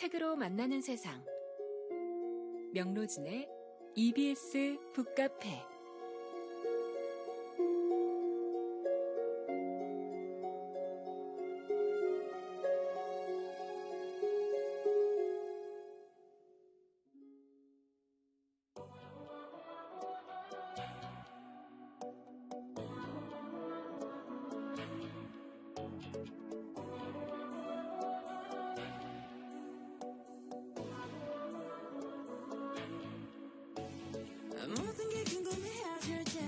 책으로 만나는 세상. 명로진의 EBS 북카페. 모든 게 궁금해질 때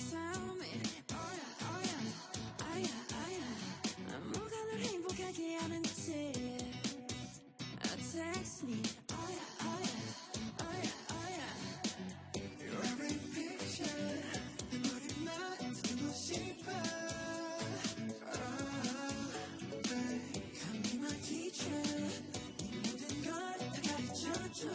tell me 뭐가 널 행복하게 하는지 text me Your every picture 내 머리만 듣고 싶어 Come be my teacher 네 모든 걸 다 가르쳐줘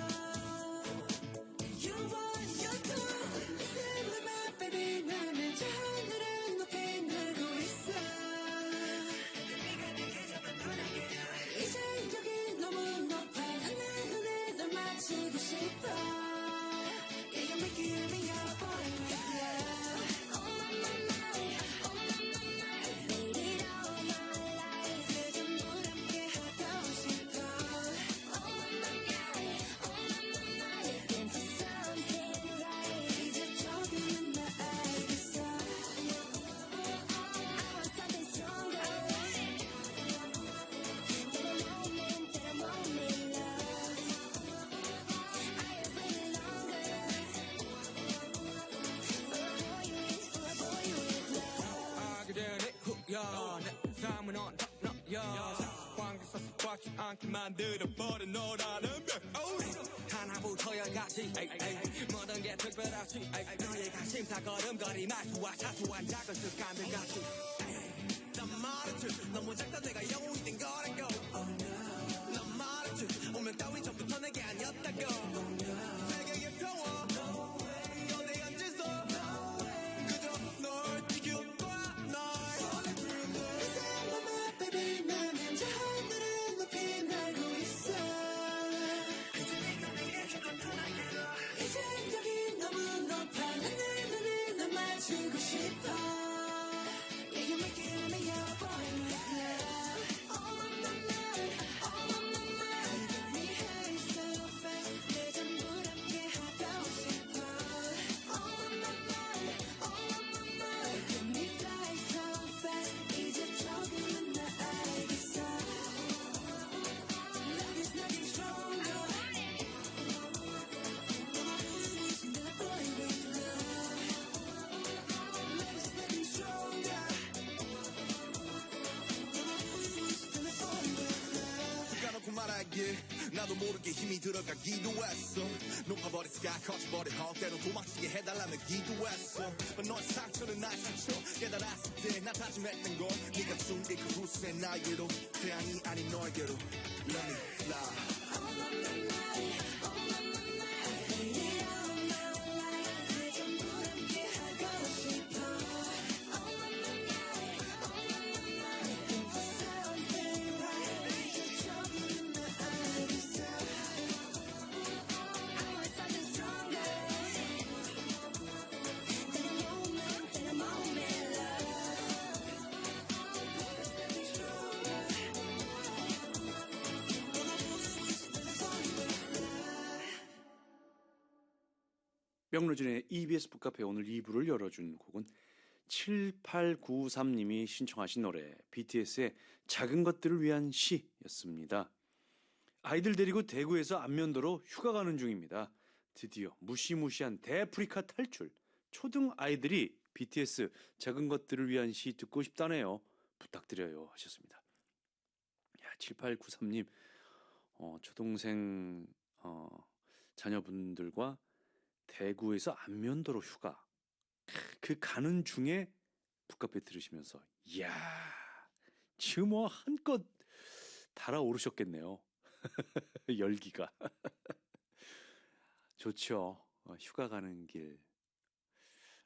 내 삶은 on top 너야 관계에서 꽉지 않게 만들어버린 너라는 별 하나부터 열까지 모든 게 특별하지 너의 관심사 걸음걸이 말투와 사소한 작은 습관들같이 난 말했지 너무 작다 내가 영웅이 된 거라고 난 말했지 운명 따윈 전부터 내게 아니었다고 세계의 평화 너내 앉아서 그저 널 지켜봐 나도 모르게 힘이 들어가기도 했어 높아버린 sky 커져버린 헛 때론 도망치게 해달라며 기도했어 너의 상처는 날 상처 깨달았을 때 나 다짐했던 건 네가 준 그 후세 나에게로 태양이 아닌 너에게로 Let me fly 명로진의 EBS 북카페 오늘 2부를 열어준 곡은 7893님이 신청하신 노래 BTS의 작은 것들을 위한 시였습니다. 아이들 데리고 대구에서 안면도로 휴가 가는 중입니다. 드디어 무시무시한 대프리카 탈출. 초등 아이들이 BTS 작은 것들을 위한 시 듣고 싶다네요. 부탁드려요 하셨습니다. 야, 7893님 초동생 자녀분들과 대구에서 안면도로 휴가. 그 가는 중에 북카페 들으시면서 이야 지금 뭐 한껏 달아오르셨겠네요. 열기가. 좋죠. 휴가 가는 길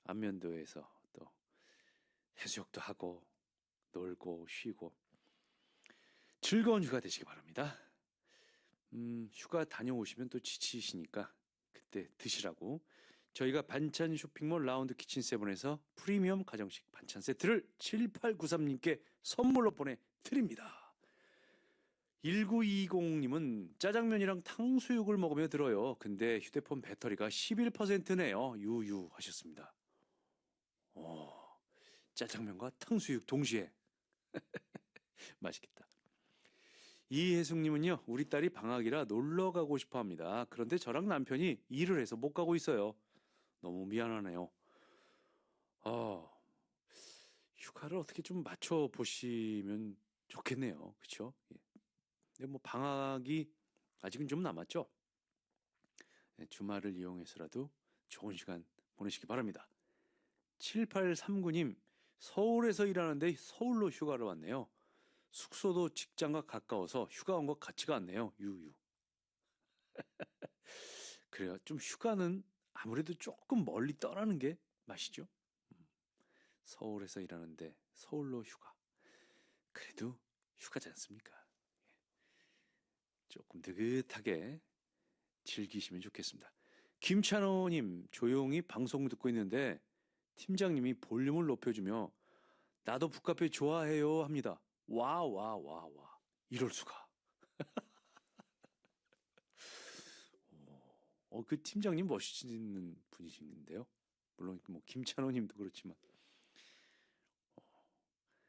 안면도에서 또 해수욕도 하고 놀고 쉬고 즐거운 휴가 되시기 바랍니다. 휴가 다녀오시면 또 지치시니까 그때 드시라고 저희가 반찬 쇼핑몰 라운드 키친 세븐에서 프리미엄 가정식 반찬 세트를 7893님께 선물로 보내드립니다. 1920님은 짜장면이랑 탕수육을 먹으며 들어요. 근데 휴대폰 배터리가 11%네요. 유유 하셨습니다. 짜장면과 탕수육 동시에 맛있겠다. 이혜숙님은요, 우리 딸이 방학이라 놀러 가고 싶어 합니다. 그런데 저랑 남편이 일을 해서 못 가고 있어요. 너무 미안하네요. 휴가를 어떻게 좀 맞춰 보시면 좋겠네요. 그렇죠? 예. 근데 뭐 방학이 아직은 좀 남았죠. 네, 주말을 이용해서라도 좋은 시간 보내시기 바랍니다. 7839님, 서울에서 일하는데 서울로 휴가를 왔네요. 숙소도 직장과 가까워서 휴가 온 것 같지가 않네요. 유유. 그래요. 좀 휴가는 아무래도 조금 멀리 떠나는 게 맛이죠. 서울에서 일하는데 서울로 휴가. 그래도 휴가지 않습니까? 조금 느긋하게 즐기시면 좋겠습니다. 김찬호님, 조용히 방송 듣고 있는데 팀장님이 볼륨을 높여주며 나도 북카페 좋아해요 합니다. 와. 이럴 수가. 그 팀장님 멋있는 분이신데요. 물론 뭐 김찬호님도 그렇지만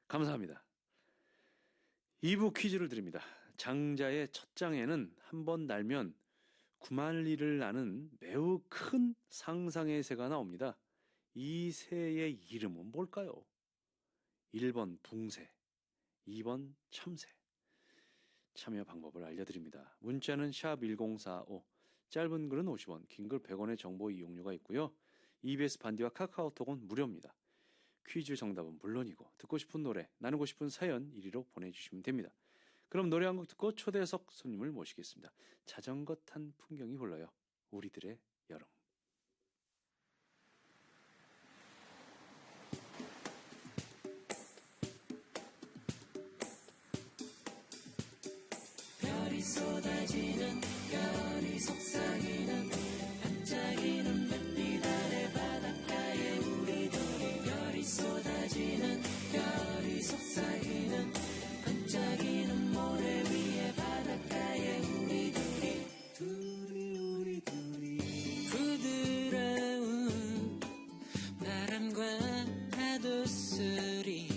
감사합니다. 2부 퀴즈를 드립니다. 장자의 첫 장에는 한 번 날면 9만리를 나는 매우 큰 상상의 새가 나옵니다. 이 새의 이름은 뭘까요? 1번 붕새, 2번 참새. 참여 방법을 알려드립니다. 문자는 샵 1045, 짧은 글은 50원, 긴 글 100원의 정보 이용료가 있고요. EBS 반디와 카카오톡은 무료입니다. 퀴즈 정답은 물론이고 듣고 싶은 노래, 나누고 싶은 사연 이리로 보내주시면 됩니다. 그럼 노래 한 곡 듣고 초대석 손님을 모시겠습니다. 자전거 탄 풍경이 불러요. 우리들의 여름. 별이 쏟아지는 별이 속삭이는 반짝이는 별빛 아래 바닷가에 우리들이 별이 쏟아지는 별이 속삭이는 반짝이는 모래 위에 바닷가에 우리들이 우리 부드러운 바람과 파도 소리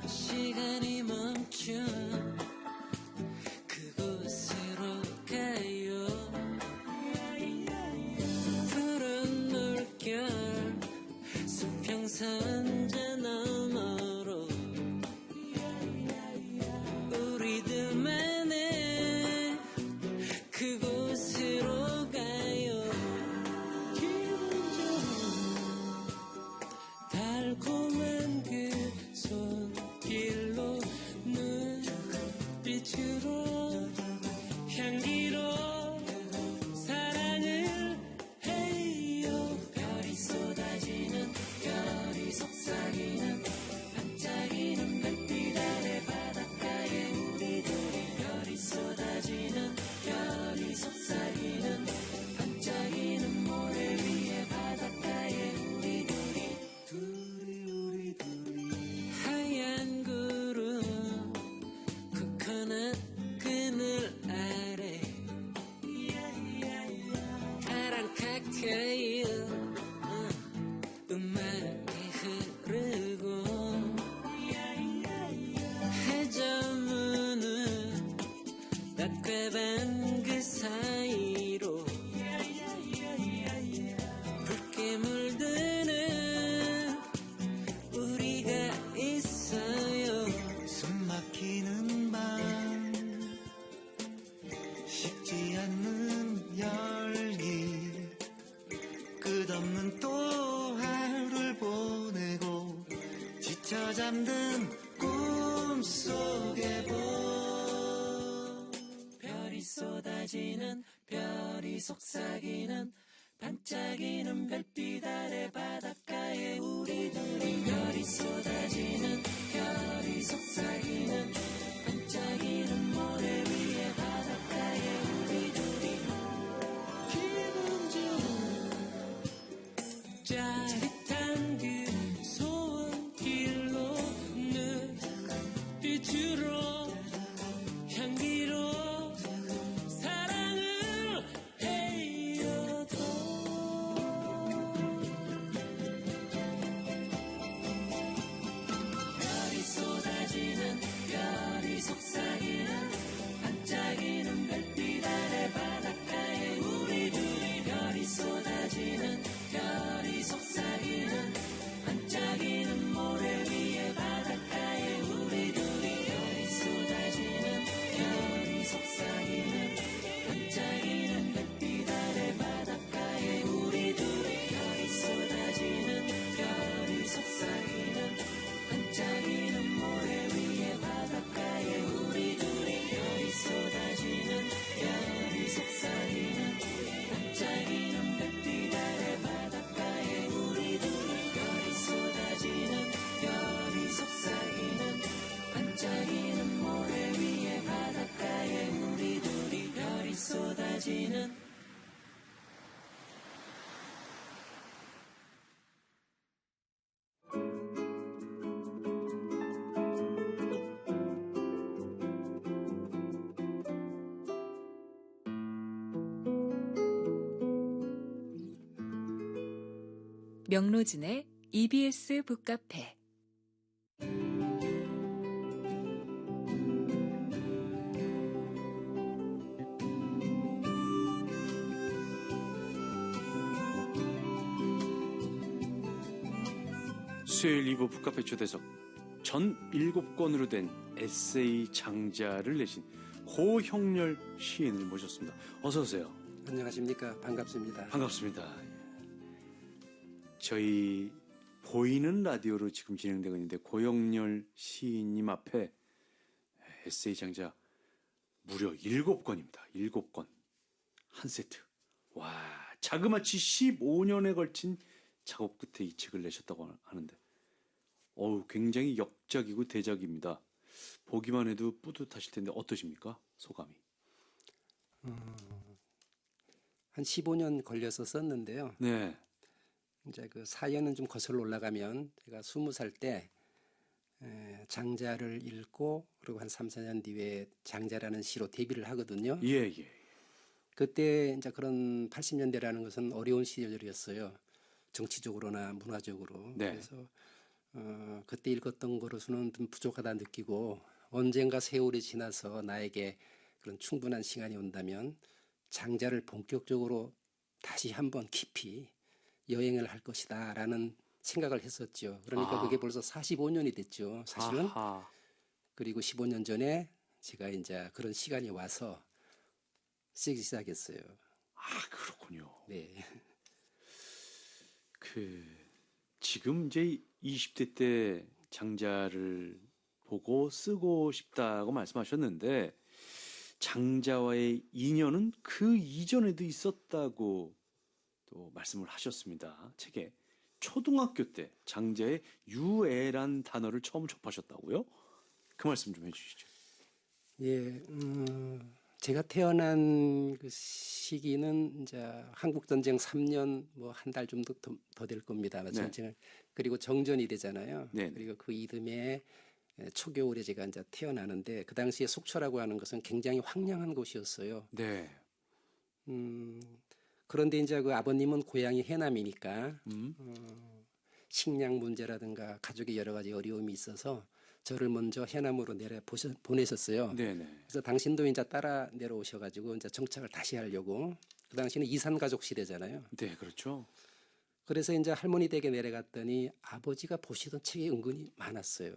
시간이 멈춘 그곳으로 가요. 푸른 물결 수평선 저 너머로 우리들만의 그곳으로 가요. 기분 좋은 달콤한 그 손길로 눈빛으로 향기로 사랑을 해요. 별이 쏟아지는 별이 속삭이는 반짝이는 별빛 아래 바닷가에 우리들이 별이 쏟아지는 별이 속삭이는 반짝이는 모래 위에 바닷가에 우리들이 하얀 구름 코코넛 그늘 아래 파란 칵테일 음악이 흐르고 해저문은 낮과 밤 그 사이로 붉게 물드는 우리가 있어요. 숨 막히는 밤 식지 않는 열기 끝없는 또 하루를 보내고 지쳐 잠든 꿈속에 별이 쏟아지는 별이 속삭이는 반짝이는 별빛 아래 바닷가에 우리들이 별이 쏟아지는 별 별이 속삭이는 반짝이는 모래 위에 바닷가에 우리 둘이 기분 좋은 짜릿한 그 소원길로 눈빛으로 향기로 사랑을 해요도 별이 쏟아지는 별이 속삭이는 반짝이는 별빛 아래 바닷가에 우리 둘이 별이 쏟아지는 별이 속삭이는 반짝이는 모래 위에 바닷가에 우리 둘이 별이 쏟아지는 별이 속삭이는 반짝이는 별빛 아래 바닷가에 우리 둘이 별이 쏟아지는 별이 속삭이는 반짝이는 모래 위에 바닷가에 우리 둘이 별이 쏟아지는 별이 속삭이는 반짝이는 별빛 아래 바닷가에 우리 둘이 별이 쏟아지는 별이 속삭이는 반짝이는 모래 위에 바닷가에 우리 둘이 별이 쏟아지는 명로진의 EBS 북카페. 수요일 2부 북카페 초대석 전 7권으로 된 에세이 장자를 내신 고형렬 시인을 모셨습니다. 어서 오세요. 안녕하십니까. 반갑습니다. 반갑습니다. 저희 보이는 라디오로 지금 진행되고 있는데 고형렬 시인님 앞에 에세이 장자 무려 7권입니다. 7권 한 세트. 와, 자그마치 15년에 걸친 작업 끝에 이 책을 내셨다고 하는데 굉장히 역작이고 대작입니다. 보기만 해도 뿌듯하실 텐데 어떠십니까? 소감이. 한 15년 걸려서 썼는데요. 네. 이제 그 사연은 좀 거슬러 올라가면 제가 20살 때 장자를 읽고 그리고 한 3, 4년 뒤에 장자라는 시로 데뷔를 하거든요. 예. 그때 이제 그런 80년대라는 것은 어려운 시절이었어요. 정치적으로나 문화적으로. 네. 그래서 그때 읽었던 거로서는 좀 부족하다 느끼고 언젠가 세월이 지나서 나에게 그런 충분한 시간이 온다면 장자를 본격적으로 다시 한번 깊이 여행을 할 것이다 라는 생각을 했었죠. 그러니까 그게 벌써 45년이 됐죠. 사실은. 아하. 그리고 15년 전에 제가 이제 그런 시간이 와서 쓰기 시작했어요. 아, 그렇군요. 네. 지금 이제 20대 때 장자를 보고 쓰고 싶다고 말씀하셨는데 장자와의 인연은 그 이전에도 있었다고 또 말씀을 하셨습니다. 책에 초등학교 때 장자의 유애란 단어를 처음 접하셨다고요? 그 말씀 좀 해주시죠. 예, 제가 태어난 그 시기는 이제 한국 전쟁 3년 뭐 한 달 좀 더 될 겁니다. 네. 전쟁을 그리고 정전이 되잖아요. 네. 그리고 그 이듬해 초겨울에 제가 이제 태어나는데 그 당시에 속초라고 하는 것은 굉장히 황량한 곳이었어요. 네. 그런데 이제 그 아버님은 고향이 해남이니까 음. 식량 문제라든가 가족의 여러 가지 어려움이 있어서 저를 먼저 해남으로 보내셨어요. 네네. 그래서 당신도 이제 따라 내려오셔가지고 이제 정착을 다시 하려고. 그 당시는 이산 가족 시대잖아요. 네, 그렇죠. 그래서 이제 할머니 댁에 내려갔더니 아버지가 보시던 책이 은근히 많았어요.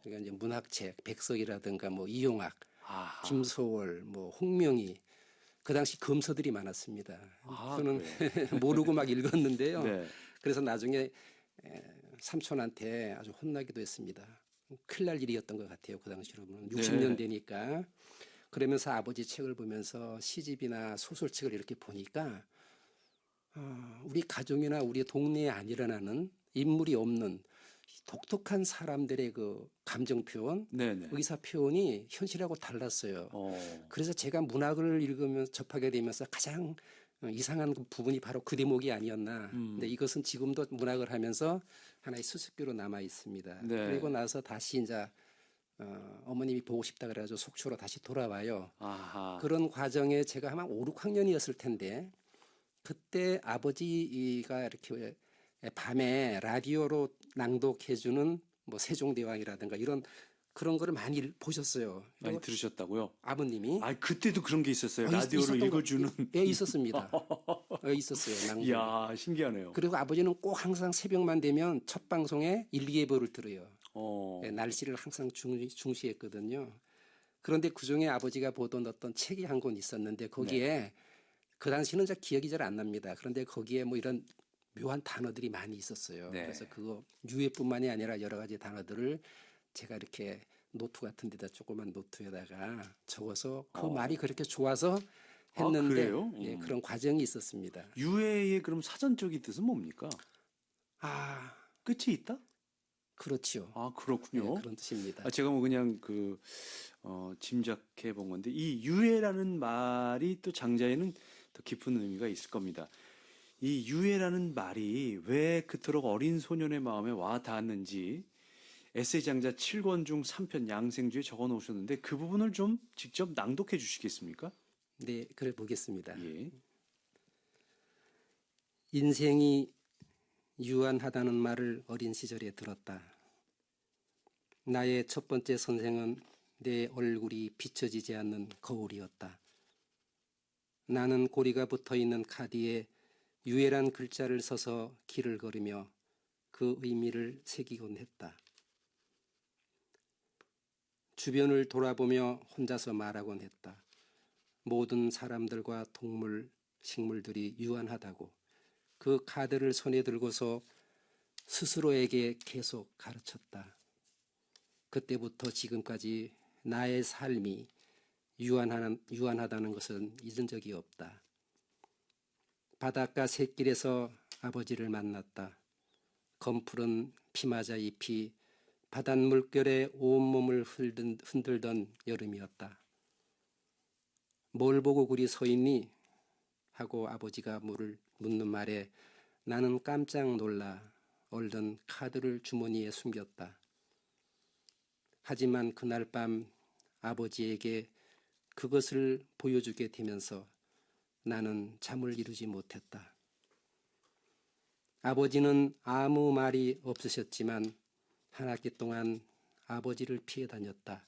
그러니까 이제 문학책, 백석이라든가 뭐 이용학, 아하. 김소월, 뭐 홍명희. 그 당시 검서들이 많았습니다. 아, 저는 그래요? 모르고 막 읽었는데요. 네. 그래서 나중에 삼촌한테 아주 혼나기도 했습니다. 큰일 날 일이었던 것 같아요. 그 당시로는 60년 되니까. 그러면서 아버지 책을 보면서 시집이나 소설책을 이렇게 보니까 우리 가족이나 우리 동네에 안 일어나는 인물이 없는 독특한 사람들의 그 감정 표현, 네네. 의사 표현이 현실하고 달랐어요. 어. 그래서 제가 문학을 읽으면서 접하게 되면서 가장 이상한 그 부분이 바로 그 대목이 아니었나. 근데 이것은 지금도 문학을 하면서 하나의 수수께로 남아 있습니다. 네. 그리고 나서 다시 이제 어머님이 보고 싶다 그래가지고 속초로 다시 돌아와요. 아하. 그런 과정에 제가 아마 5, 6학년이었을 텐데 그때 아버지가 이렇게 밤에 라디오로 낭독해주는 뭐 세종대왕이라든가 이런 그런 거를 많이 보셨어요. 많이 그리고 들으셨다고요? 아버님이 아, 그때도 그런 게 있었어요. 있- 라디오로 있었던 거- 읽어주는. 예, 있었습니다. 있었어요. 낭독. 이야, 신기하네요. 그리고 아버지는 꼭 항상 새벽만 되면 첫 방송에 일기예보를 들어요. 어. 예, 날씨를 항상 중시했거든요. 그런데 그중에 아버지가 보던 어떤 책이 한 권 있었는데 거기에 네. 그 당시는 잘 기억이 잘 안 납니다. 그런데 거기에 뭐 이런 묘한 단어들이 많이 있었어요. 네. 그래서 그거 유해뿐만이 아니라 여러 가지 단어들을 제가 이렇게 노트 같은 데다 조그만 노트에다가 적어서 그 말이 그렇게 좋아서 아, 했는데 그래요? 예, 그런 과정이 있었습니다. 유해의 그럼 사전적인 뜻은 뭡니까? 아, 끝이 있다? 그렇죠. 아, 예, 그렇군요. 그런 뜻입니다. 아, 제가 뭐 그냥 짐작해 본 건데 이 유해라는 말이 또 장자에는 더 깊은 의미가 있을 겁니다. 이 유해라는 말이 왜 그토록 어린 소년의 마음에 와 닿았는지 에세이 장자 7권 중 3편 양생주에 적어 놓으셨는데 그 부분을 좀 직접 낭독해 주시겠습니까? 네, 그래 보겠습니다. 예. 인생이 유한하다는 말을 어린 시절에 들었다. 나의 첫 번째 선생은 내 얼굴이 비춰지지 않는 거울이었다. 나는 고리가 붙어 있는 카드에 유해란 글자를 써서 길을 걸으며 그 의미를 새기곤 했다. 주변을 돌아보며 혼자서 말하곤 했다. 모든 사람들과 동물, 식물들이 유한하다고. 그 카드를 손에 들고서 스스로에게 계속 가르쳤다. 그때부터 지금까지 나의 삶이 유한하다는 것은 잊은 적이 없다. 바닷가 샛길에서 아버지를 만났다. 검푸른 피맞아 잎이 바닷물결에 온몸을 흔들던 여름이었다. 뭘 보고 그리 서 있니? 하고 아버지가 묻는 말에 나는 깜짝 놀라 얼른 카드를 주머니에 숨겼다. 하지만 그날 밤 아버지에게 그것을 보여주게 되면서 나는 잠을 이루지 못했다. 아버지는 아무 말이 없으셨지만 한 학기 동안 아버지를 피해 다녔다.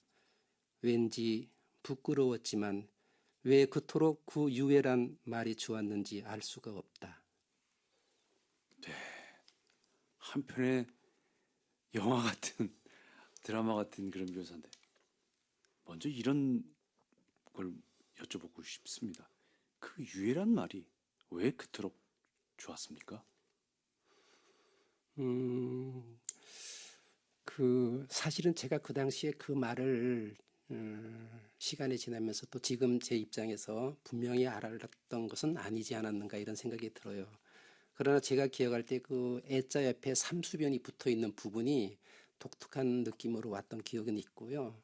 왠지 부끄러웠지만 왜 그토록 그 유해란 말이 좋았는지 알 수가 없다. 한편의 영화 같은 드라마 같은 그런 묘사인데 먼저 이런 걸 여쭤보고 싶습니다. 그 유해란 말이 왜 그토록 좋았습니까? 사실은 제가 그 당시에 그 말을 시간이 지나면서 또 지금 제 입장에서 분명히 알았던 것은 아니지 않았는가 이런 생각이 들어요. 그러나 제가 기억할 때 그 애자 옆에 삼수변이 붙어 있는 부분이 독특한 느낌으로 왔던 기억은 있고요.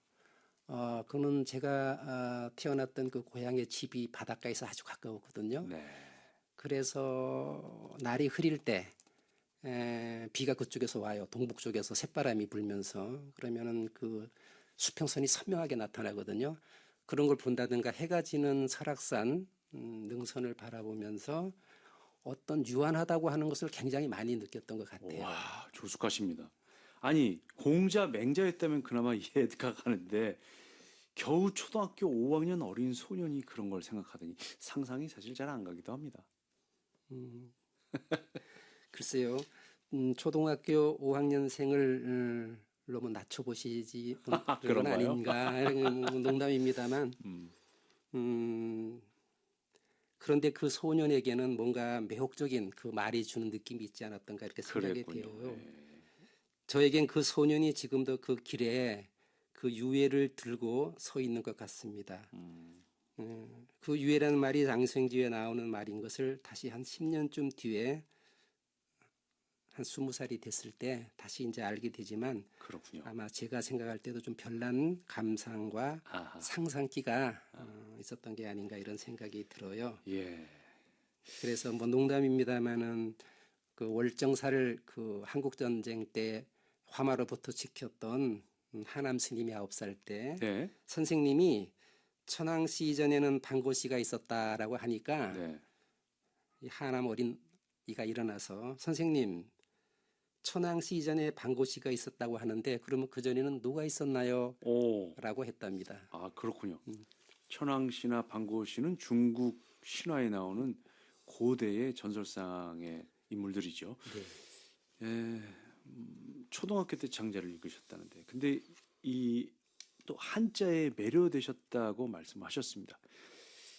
그는 제가 태어났던 그 고향의 집이 바닷가에서 아주 가까웠거든요. 네. 그래서 날이 흐릴 때 비가 그쪽에서 와요. 동북 쪽에서 새바람이 불면서 그러면은 그 수평선이 선명하게 나타나거든요. 그런 걸 본다든가 해가 지는 설악산 능선을 바라보면서 어떤 유한하다고 하는 것을 굉장히 많이 느꼈던 것 같아요. 와, 조숙하십니다. 아니, 공자 맹자였다면 그나마 이해가 가는데 겨우 초등학교 5학년 어린 소년이 그런 걸 생각하더니 상상이 사실 잘 안 가기도 합니다. 글쎄요. 초등학교 5학년생을 너무 낮춰보시지 그런 건 그런가요? 아닌가 농담입니다만 그런데 그 소년에게는 뭔가 매혹적인 그 말이 주는 느낌이 있지 않았던가 이렇게 생각이 그랬군요. 돼요. 네. 저에겐 그 소년이 지금도 그 길에 그 유해를 들고 서 있는 것 같습니다. 그 유해라는 말이 양생지에 나오는 말인 것을 다시 한 10년쯤 뒤에 한 20살이 됐을 때 다시 이제 알게 되지만 그렇군요. 아마 제가 생각할 때도 좀 별난 감상과 아하. 상상기가 있었던 게 아닌가 이런 생각이 들어요. 예. 그래서 뭐 농담입니다만은 그 월정사를 그 한국 전쟁 때 화마로부터 지켰던 하남 스님이 9살 때 네. 선생님이 천황씨 이전에는 방고씨가 있었다라고 하니까 네. 이 하남 어린이가 일어나서 선생님 천황씨 이전에 방고씨가 있었다고 하는데 그러면 그 전에는 누가 있었나요? 오. 라고 했답니다. 아, 그렇군요. 천황씨나 방고씨는 중국 신화에 나오는 고대의 전설상의 인물들이죠. 네. 예, 초등학교 때 장자를 읽으셨다는데, 근데 이 또 한자에 매료되셨다고 말씀하셨습니다.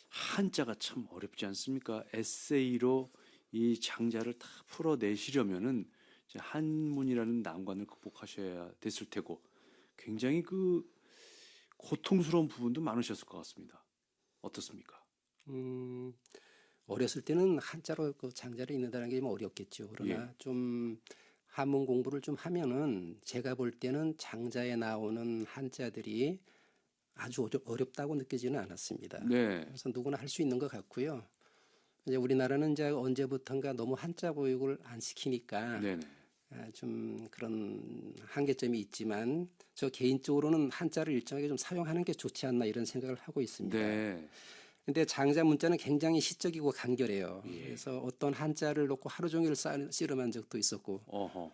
한자가 참 어렵지 않습니까? 에세이로 이 장자를 다 풀어내시려면은 이제 한문이라는 난관을 극복하셔야 됐을 테고, 굉장히 그 고통스러운 부분도 많으셨을 것 같습니다. 어떻습니까? 어렸을 때는 한자로 그 장자를 읽는다는 게 좀 어렵겠죠. 그러나 예. 좀 한문 공부를 좀 하면은 제가 볼 때는 장자에 나오는 한자들이 아주 어렵다고 느끼지는 않았습니다. 네. 그래서 누구나 할 수 있는 것 같고요. 이제 우리나라는 이제 언제부턴가 너무 한자 교육을 안 시키니까 네네. 좀 그런 한계점이 있지만 저 개인적으로는 한자를 일정하게 좀 사용하는 게 좋지 않나 이런 생각을 하고 있습니다. 네. 근데 장자 문자는 굉장히 시적이고 간결해요. 예. 그래서 어떤 한자를 놓고 하루 종일 씨름한 적도 있었고 어허.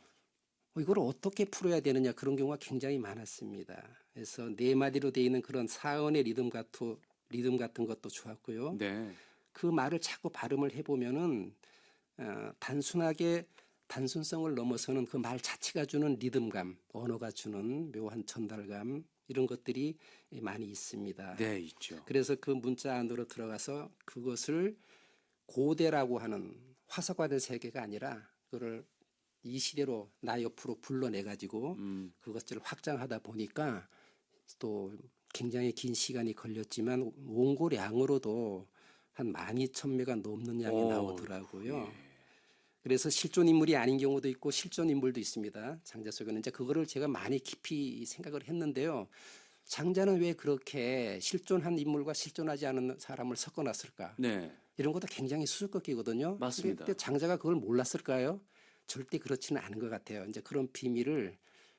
이걸 어떻게 풀어야 되느냐 그런 경우가 굉장히 많았습니다. 그래서 네 마디로 되어 있는 그런 사언의 리듬 같은 것도 좋았고요. 네. 그 말을 자꾸 발음을 해보면은 단순하게 단순성을 넘어서는 그 말 자체가 주는 리듬감, 언어가 주는 묘한 전달감 이런 것들이 많이 있습니다. 네, 있죠. 그래서 그 문자 안으로 들어가서 그것을 고대라고 하는 화석화된 세계가 아니라 그거를 이 시대로 나 옆으로 불러내 가지고 그것을 확장하다 보니까 또 굉장히 긴 시간이 걸렸지만 원고량으로도 한 12,000매가 넘는 양이 오, 나오더라고요. 예. 그래서 실존 인물이 아닌 경우도 있고 실존 인물도 있습니다. 장자 속에는 이제 그거를 제가 많이 깊이 생각을 했는데요. 장자는 왜 그렇게 실존한 인물과 실존하지 않은 사람을 섞어놨을까? 네. 이런 것도 굉장히 수수께끼거든요. 맞습니다. 근데 장자가 그걸 몰랐을까요? 절대 그렇지는 않은 것 같아요. 이제 그런 비밀을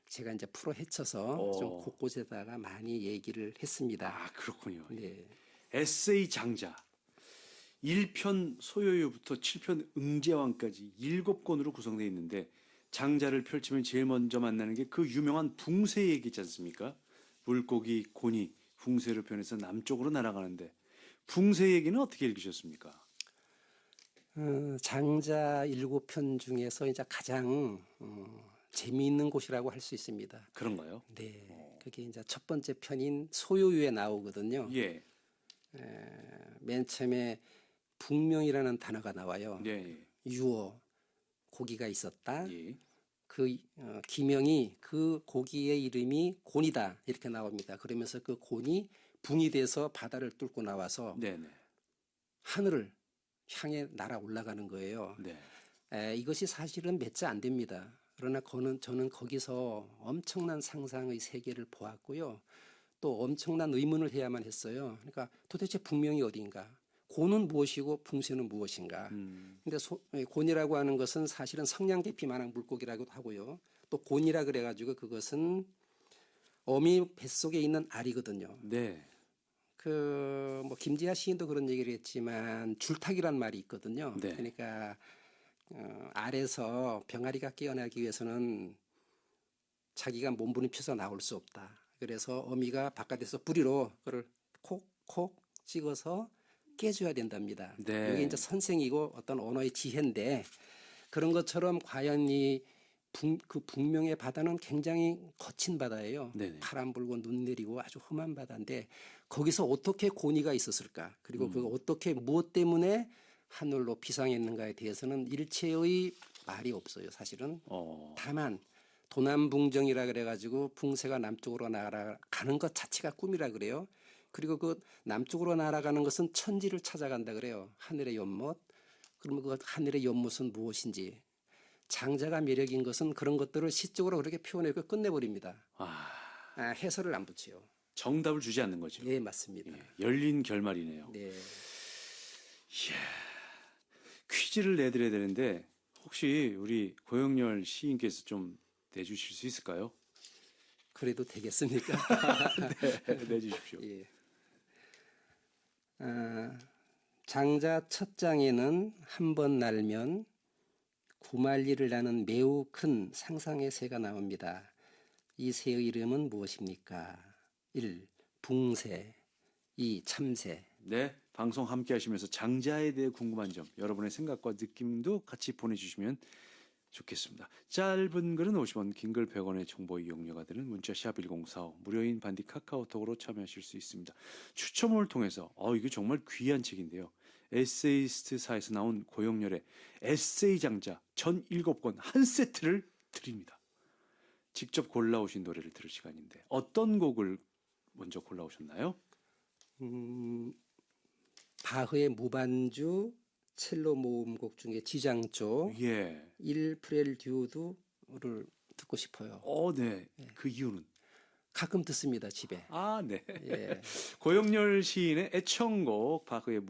제가 이제 풀어 헤쳐서 좀 곳곳에다가 많이 얘기를 했습니다. 아, 그렇군요. 네. 에세이 장자. 1편 소요유부터 7편 응제왕까지 7권으로 구성되어 있는데 장자를 펼치면 제일 먼저 만나는 게 그 유명한 붕새 얘기지 않습니까? 물고기, 곤이 붕새로 변해서 남쪽으로 날아가는데 붕새 얘기는 어떻게 읽으셨습니까? 장자 7편 중에서 이제 가장 재미있는 곳이라고 할 수 있습니다. 그런가요? 네, 그게 이제 첫 번째 편인 소요유에 나오거든요. 예. 맨 처음에 북명이라는 단어가 나와요. 예. 유어 고기가 있었다. 예. 그 기명이 그 고기의 이름이 곤이다 이렇게 나옵니다. 그러면서 그 곤이 붕이 돼서 바다를 뚫고 나와서 네네. 하늘을 향해 날아 올라가는 거예요. 네. 이것이 사실은 몇 자 안 됩니다. 그러나 저는 거기서 엄청난 상상의 세계를 보았고요. 또 엄청난 의문을 해야만 했어요. 그러니까 도대체 북명이 어디인가? 곤은 무엇이고 붕새는 무엇인가? 근데 곤이라고 하는 것은 사실은 성냥개피만한 물고기라고도 하고요. 또 곤이라 그래가지고 그것은 어미 뱃속에 있는 알이거든요. 네. 그 뭐 김지아 시인도 그런 얘기를 했지만 줄타기란 말이 있거든요. 네. 그러니까 알에서 병아리가 깨어나기 위해서는 자기가 몸부림쳐서 나올 수 없다. 그래서 어미가 바깥에서 뿌리로 그걸 콕콕 찍어서 깨줘야 된답니다. 네. 이게 이제 선생이고 어떤 언어의 지혜인데 그런 것처럼 과연 그 북명의 바다는 굉장히 거친 바다예요. 네네. 바람 불고 눈 내리고 아주 험한 바다인데 거기서 어떻게 고니가 있었을까? 그리고 그가 어떻게 무엇 때문에 하늘로 비상했는가에 대해서는 일체의 말이 없어요. 사실은. 다만 도남붕정이라 그래가지고 붕새가 남쪽으로 날아가는 것 자체가 꿈이라 그래요. 그리고 그 남쪽으로 날아가는 것은 천지를 찾아간다 그래요. 하늘의 연못. 그러면 그 하늘의 연못은 무엇인지. 장자가 매력인 것은 그런 것들을 시적으로 그렇게 표현하고 끝내버립니다. 아, 해설을 안 붙여요. 정답을 주지 않는 거죠. 예, 맞습니다. 예, 열린 결말이네요. 네. 퀴즈를 내드려야 되는데 혹시 우리 고영렬 시인께서 좀 내주실 수 있을까요? 그래도 되겠습니까? 네, 내주십시오. 예. 장자 첫 장에는 한 번 날면 구말리를 나는 매우 큰 상상의 새가 나옵니다. 이 새의 이름은 무엇입니까? 1. 붕새 2. 참새. 네, 방송 함께 하시면서 장자에 대해 궁금한 점, 여러분의 생각과 느낌도 같이 보내주시면 좋겠습니다. 짧은 글은 50원, 긴 글 100원의 정보 이용료가 되는 문자 샵 1045, 무료인 반디 카카오톡으로 참여하실 수 있습니다. 추첨을 통해서 이게 정말 귀한 책인데요. 에세이스트사에서 나온 고영렬의 에세이 장자 전 7권 한 세트를 드립니다. 직접 골라오신 노래를 들을 시간인데 어떤 곡을 먼저 골라오셨나요? 바흐의 무반주 첼로 모음곡 중에 지장조 예. 일 프렐듀드를 듣고 싶어요. 네. 그 이유는? 가끔 듣습니다, 집에. 네. 예. 고영렬 시인의 애청곡, 바흐의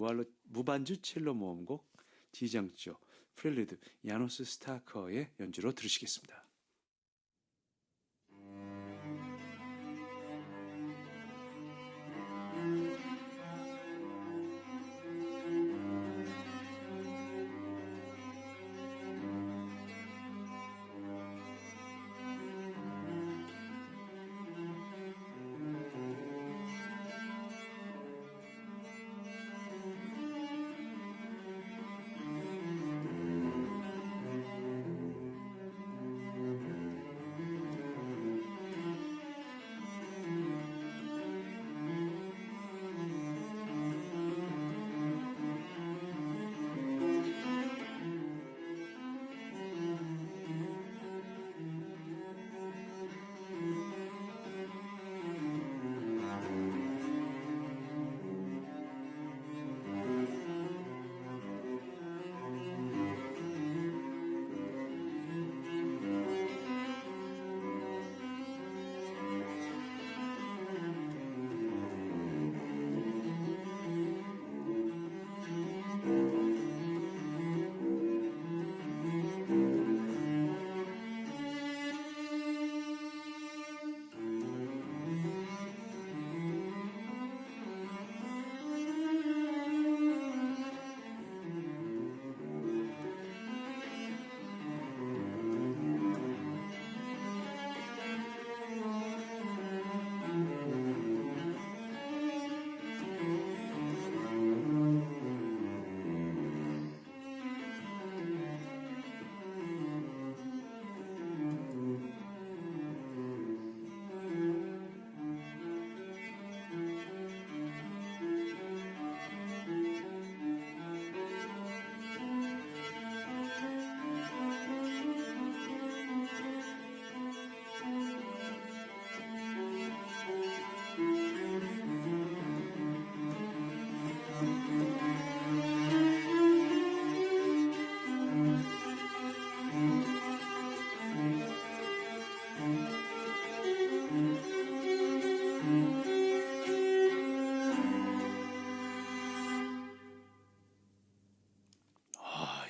무반주 첼로 모음곡, 지장조, 프렐리드, 야노스 스타커의 연주로 들으시겠습니다.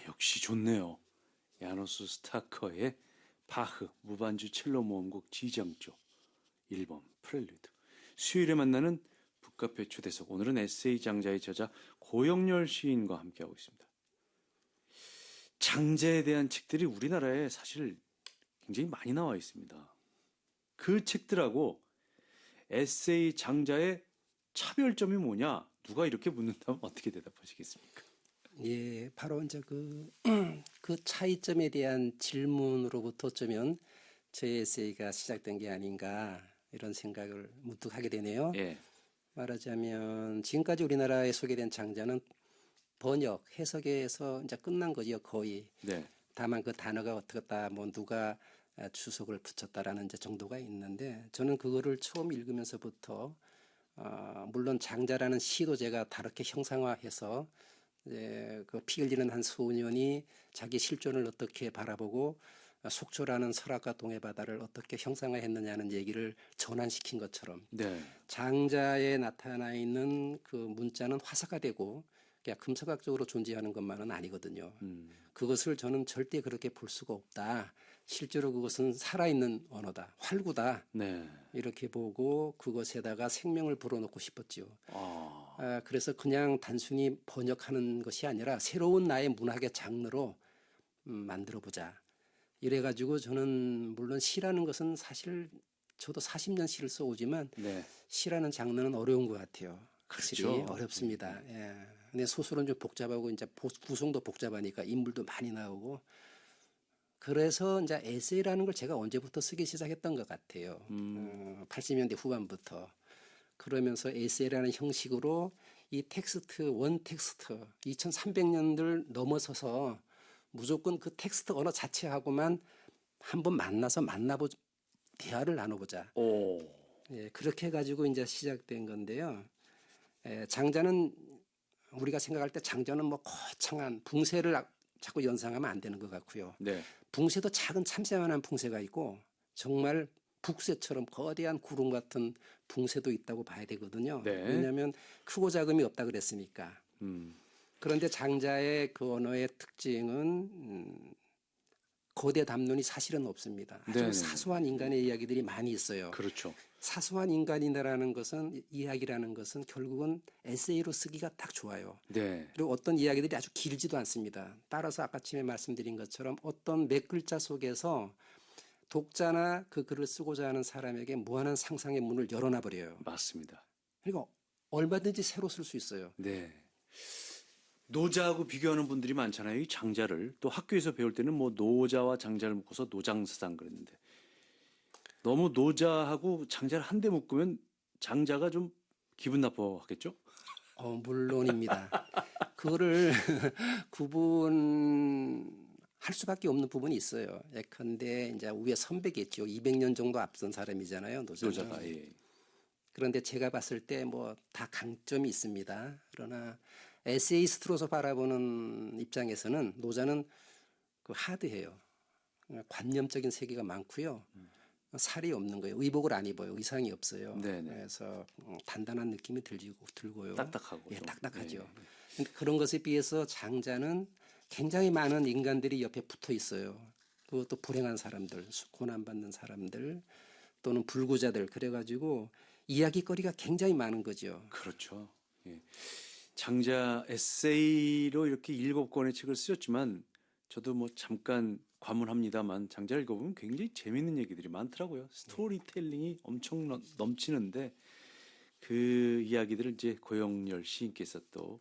역시 좋네요. 야노스 스타커의 바흐 무반주 첼로 모음곡 지장조 1번 프렐리드. 수요일에 만나는 북카페 초대석. 오늘은 에세이 장자의 저자 고영렬 시인과 함께하고 있습니다. 장자에 대한 책들이 우리나라에 사실 굉장히 많이 나와 있습니다. 그 책들하고 에세이 장자의 차별점이 뭐냐? 누가 이렇게 묻는다면 어떻게 대답하시겠습니까? 예, 바로 이제 그 차이점에 대한 질문으로부터 어쩌면 제 에세이가 시작된 게 아닌가 이런 생각을 문득 하게 되네요. 예. 말하자면 지금까지 우리나라에 소개된 장자는 번역, 해석에서 이제 끝난 거지요, 거의. 네. 다만 그 단어가 어떻다, 뭐 누가 주석을 붙였다라는 이제 정도가 있는데 저는 그거를 처음 읽으면서부터 물론 장자라는 시도 제가 다르게 형상화해서 피 흘리는 한 소년이 자기 실존을 어떻게 바라보고 속초라는 설악과 동해바다를 어떻게 형상화했느냐는 얘기를 전환시킨 것처럼 네. 장자에 나타나 있는 그 문자는 화사가 되고 그냥 금서각적으로 존재하는 것만은 아니거든요. 그것을 저는 절대 그렇게 볼 수가 없다. 실제로 그것은 살아있는 언어다. 활구다. 네. 이렇게 보고 그것에다가 생명을 불어넣고 싶었지요. 아, 그래서 그냥 단순히 번역하는 것이 아니라 새로운 나의 문학의 장르로 만들어보자. 이래가지고 저는 물론 시라는 것은 사실 저도 40년 시를 써오지만 네. 시라는 장르는 어려운 것 같아요. 확실히 그렇죠. 어렵습니다. 예. 근데 소설은 좀 복잡하고 이제 구성도 복잡하니까 인물도 많이 나오고 그래서 이제 에세이라는 걸 제가 언제부터 쓰기 시작했던 것 같아요. 80년대 후반부터. 그러면서 에세이라는 형식으로 이 텍스트, 원 텍스트 2300년들 넘어서서 무조건 그 텍스트 언어 자체하고만 한번 만나보 대화를 나눠보자. 오. 예, 그렇게 해가지고 이제 시작된 건데요. 장자는 우리가 생각할 때 장자는 뭐 거창한 붕세를 자꾸 연상하면 안 되는 것 같고요. 네. 붕세도 작은 참새만한 붕세가 있고 정말 북새처럼 거대한 구름 같은 붕세도 있다고 봐야 되거든요. 네. 왜냐하면 크고 작음이 없다 그랬으니까. 그런데 장자의 그 언어의 특징은 거대 담론이 사실은 없습니다. 아주 네네. 사소한 인간의 이야기들이 많이 있어요. 그렇죠. 사소한 인간이라는 것은 이야기라는 것은 결국은 에세이로 쓰기가 딱 좋아요. 네. 그리고 어떤 이야기들이 아주 길지도 않습니다. 따라서 아까쯤에 말씀드린 것처럼 어떤 몇 글자 속에서 독자나 그 글을 쓰고자 하는 사람에게 무한한 상상의 문을 열어놔 버려요. 맞습니다. 그리고 얼마든지 새로 쓸 수 있어요. 네. 노자하고 비교하는 분들이 많잖아요. 이 장자를. 또 학교에서 배울 때는 뭐 노자와 장자를 묶어서 노장스상 그랬는데 너무 노자하고 장자를 한데 묶으면 장자가 좀 기분 나빠하겠죠? 물론입니다. 그거를 구분할 수밖에 없는 부분이 있어요. 예컨대 이제 우리의 선배겠죠. 200년 정도 앞선 사람이잖아요. 노자가. 예. 그런데 제가 봤을 때 뭐 다 강점이 있습니다. 그러나 에세이스트로서 바라보는 입장에서는 노자는 그 하드해요. 관념적인 세계가 많고요. 살이 없는 거예요. 의복을 안 입어요. 의상이 없어요. 네네. 그래서 단단한 느낌이 들고요. 딱딱하고. 예, 좀. 딱딱하죠. 네. 근데 그런 것에 비해서 장자는 굉장히 많은 인간들이 옆에 붙어 있어요. 그것도 불행한 사람들, 고난받는 사람들 또는 불구자들 그래가지고 이야기거리가 굉장히 많은 거죠. 그렇죠. 예. 장자 에세이로 이렇게 7권의 책을 쓰셨지만 저도 뭐 잠깐 관문합니다만 장자 읽어보면 굉장히 재밌는 얘기들이 많더라고요. 스토리텔링이 엄청 넘치는데 그 이야기들을 이제 고영렬 시인께서 또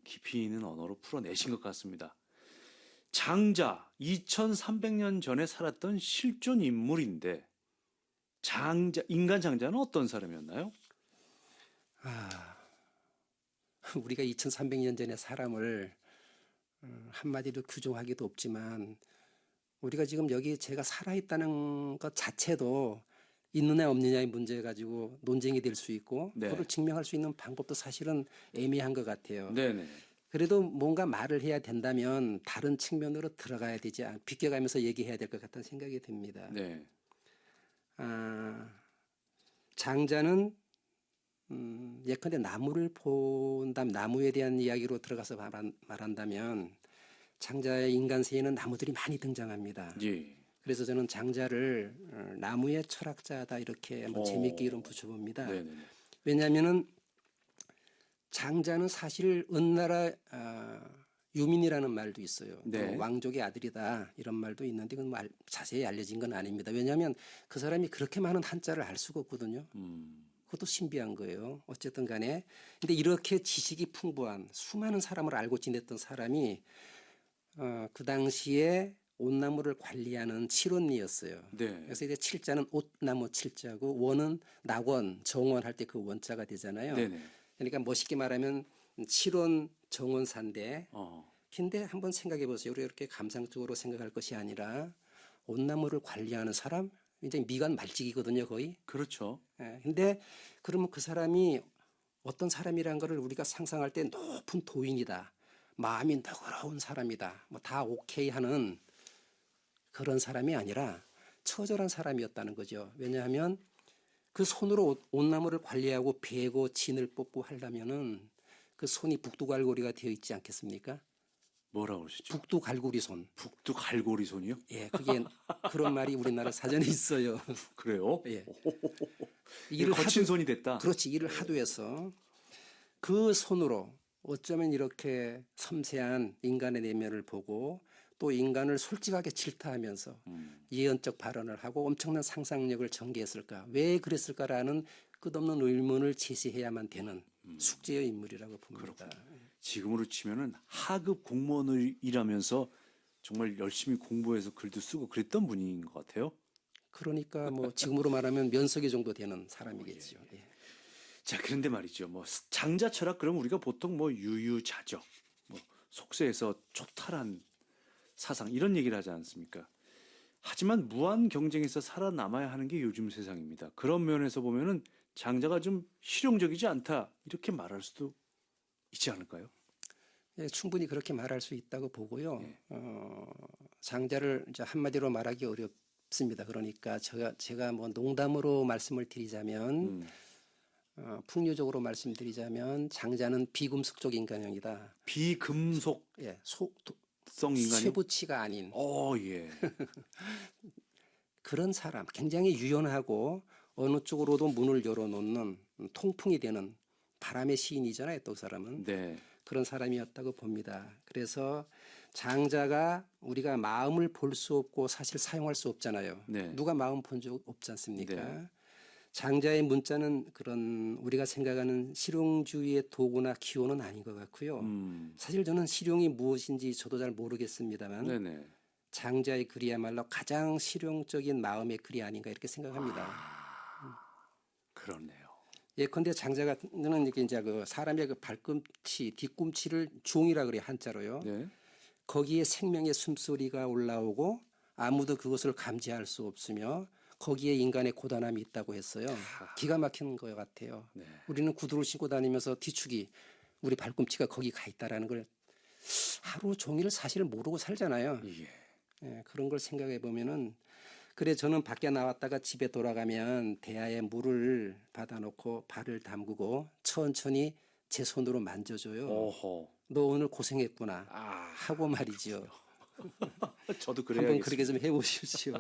깊이 있는 언어로 풀어내신 것 같습니다. 장자 2300년 전에 살았던 실존 인물인데 인간 장자는 어떤 사람이었나요? 우리가 2300년 전의 사람을 한마디로 규정하기도 없지만 우리가 지금 여기 제가 살아있다는 것 자체도 있느냐 없느냐의 문제 가지고 논쟁이 될 수 있고 네. 그걸 증명할 수 있는 방법도 사실은 애매한 것 같아요. 네네. 그래도 뭔가 말을 해야 된다면 다른 측면으로 들어가야 되지 비껴가면서 얘기해야 될 것 같다는 생각이 듭니다. 네. 장자는 예컨대 나무를 본다면 나무에 대한 이야기로 들어가서 말한다면 장자의 인간세에는 나무들이 많이 등장합니다. 예. 그래서 저는 장자를 나무의 철학자다 이렇게 한번 재미있게 이름 붙여봅니다. 네네. 왜냐하면은 장자는 사실 은나라 유민이라는 말도 있어요. 네. 또 왕족의 아들이다 이런 말도 있는데 그건 자세히 알려진 건 아닙니다. 왜냐하면 그 사람이 그렇게 많은 한자를 알 수가 없거든요. 그것도 신비한 거예요. 어쨌든 간에. 근데 이렇게 지식이 풍부한 수많은 사람을 알고 지냈던 사람이 그 당시에 옷나무를 관리하는 칠원리였어요. 네. 그래서 이제 칠자는 옷나무 칠자고 원은 낙원, 정원 할 때 그 원자가 되잖아요. 네네. 그러니까 멋있게 말하면 칠원 정원사인데 어. 근데 한번 생각해 보세요. 우리가 이렇게 감상적으로 생각할 것이 아니라 옷나무를 관리하는 사람 이제 미간 말직이거든요, 거의. 그렇죠. 근데 그러면 그 사람이 어떤 사람이란 거를 우리가 상상할 때 높은 도인이다. 마음이 너그러운 사람이다. 뭐 다 오케이 하는 그런 사람이 아니라 처절한 사람이었다는 거죠. 왜냐하면 그 손으로 온나무를 관리하고 베고 진을 뽑고 하려면은 그 손이 북두갈고리가 되어 있지 않겠습니까? 뭐라고 그러시죠? 북두갈고리 손. 북두갈고리 손이요? 예, 그게 그런 말이 우리나라 사전에 있어요. 그래요? 예. 이게 거친 손이 됐다. 그렇지, 일을 하도 해서 그 손으로 어쩌면 이렇게 섬세한 인간의 내면을 보고 또 인간을 솔직하게 질타하면서 예언적 발언을 하고 엄청난 상상력을 전개했을까? 왜 그랬을까라는 끝없는 의문을 제시해야만 되는 숙제의 인물이라고 봅니다. 지금으로 치면은 하급 공무원이라면서 정말 열심히 공부해서 글도 쓰고 그랬던 분인 것 같아요. 그러니까 뭐 지금으로 말하면 면석이 정도 되는 사람이겠죠. 예. 자, 그런데 말이죠. 뭐 장자 철학 그럼 우리가 보통 뭐 유유자적, 뭐 속세에서 초탈한 사상 이런 얘기를 하지 않습니까? 하지만 무한 경쟁에서 살아남아야 하는 게 요즘 세상입니다. 그런 면에서 보면은 장자가 좀 실용적이지 않다 이렇게 말할 수도 있지 않을까요? 예, 충분히 그렇게 말할 수 있다고 보고요. 예. 장자를 이제 한마디로 말하기 어렵습니다. 그러니까 제가 뭐 농담으로 말씀을 드리자면 풍류적으로 말씀드리자면 장자는 비금속적 인간형이다. 비금속성 예, 인간이. 쇠붙이가 아닌 예. 그런 사람, 굉장히 유연하고 어느 쪽으로도 문을 열어놓는 통풍이 되는 바람의 시인이잖아요. 또 그 사람은 네. 그런 사람이었다고 봅니다. 그래서 장자가 우리가 마음을 볼 수 없고 사실 사용할 수 없잖아요. 네. 누가 마음 본 적 없지 않습니까? 네. 장자의 문자는 그런 우리가 생각하는 실용주의의 도구나 기호는 아닌 것 같고요. 사실 저는 실용이 무엇인지 저도 잘 모르겠습니다만 네네. 장자의 글이야말로 가장 실용적인 마음의 글이 아닌가 이렇게 생각합니다. 그렇네요. 예컨대 장자 같은 거는 이제 그 사람의 그 발꿈치, 뒤꿈치를 종이라 그래요, 한자로요. 네. 거기에 생명의 숨소리가 올라오고 아무도 그것을 감지할 수 없으며 거기에 인간의 고단함이 있다고 했어요. 기가 막힌 것 같아요. 네. 우리는 구두를 신고 다니면서 뒤축이 우리 발꿈치가 거기 가 있다라는 걸 하루 종일 사실을 모르고 살잖아요. 예. 예, 그런 걸 생각해 보면은 그래 저는 밖에 나왔다가 집에 돌아가면 대야에 물을 받아놓고 발을 담그고 천천히 제 손으로 만져줘요. 어허. 너 오늘 고생했구나 아, 하고 말이죠. 저도 한번 그래야겠습니다. 그렇게 좀 해보십시오.